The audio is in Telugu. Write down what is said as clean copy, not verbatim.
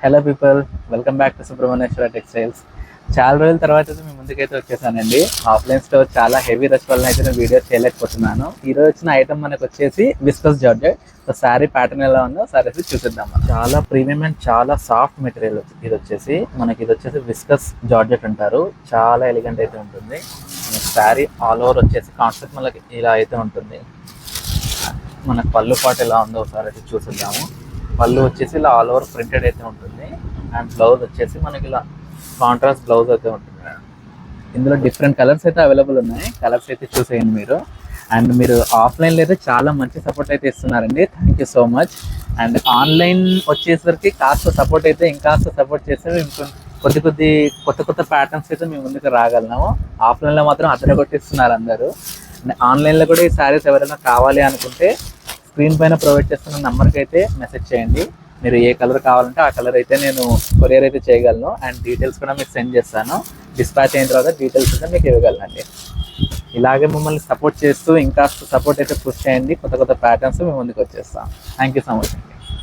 Hello people, welcome back to Subrahmanyeswara textiles. చాలా రోజుల తర్వాత అయితే మీ ముందుకైతే వచ్చేసానండి. ఆఫ్లైన్ స్టోర్ చాలా హెవీ రష్ వల్ల అయితే నేను వీడియో చేయలేకపోతున్నాను. ఈ రోజు వచ్చిన ఐటమ్ మనకు వచ్చేసి viscous georgette. So sari pattern ఎలా ఉందో సారీ అయితే చూసిద్దాం. చాలా ప్రీమియం అండ్ చాలా సాఫ్ట్ మెటీరియల్ ఇది వచ్చేసి విస్కస్ జార్జెట్ అంటారు. చాలా ఎలిగెంట్ అయితే ఉంటుంది. మనకి శారీ ఆల్ ఓవర్ వచ్చేసి కాన్సెప్ట్ మనకి ఇలా అయితే ఉంటుంది. మనకు పళ్ళు పాటు ఎలా ఉందో ఒకసారి అయితే చూసిద్దాము. పళ్ళు వచ్చేసి ఇలా ఆల్ ఓవర్ ప్రింటెడ్ అయితే ఉంటుంది. అండ్ బ్లౌజ్ వచ్చేసి మనకి ఇలా కాంట్రాస్ట్ బ్లౌజ్ అయితే ఉంటుంది. ఇందులో డిఫరెంట్ కలర్స్ అయితే అవైలబుల్ ఉన్నాయి. కలర్స్ అయితే చూసేయండి మీరు. అండ్ మీరు ఆఫ్లైన్లో అయితే చాలా మంచి సపోర్ట్ అయితే ఇస్తున్నారండి. Thank you so much. And online వచ్చేసరికి కాస్త సపోర్ట్ అయితే ఇంకాస్త సపోర్ట్ చేస్తే కొత్త ప్యాటర్న్స్ అయితే మేము ముందుకు రాగలము. ఆఫ్లైన్లో మాత్రం అతనే కొట్టిస్తున్నారు అందరూ. ఆన్లైన్లో కూడా ఈ శారీస్ ఎవరైనా కావాలి అనుకుంటే స్క్రీన్ పైన ప్రొవైడ్ చేస్తున్న నెంబర్కి అయితే మెసేజ్ చేయండి. మీరు ఏ కలర్ కావాలంటే ఆ కలర్ అయితే నేను కొరియర్ అయితే చేయగలను. అండ్ డీటెయిల్స్ కూడా మీకు సెండ్ చేస్తాను. డిస్పాచ్ అయిన తర్వాత డీటెయిల్స్ అయితే మీకు ఇవ్వగలనండి. ఇలాగే మమ్మల్ని సపోర్ట్ చేస్తూ ఇంకా సపోర్ట్ అయితే పుష్ చేయండి. కొత్త ప్యాటర్న్స్ మేము ముందుకు వచ్చేస్తాం. థ్యాంక్ యూ సో మచ్ అండి.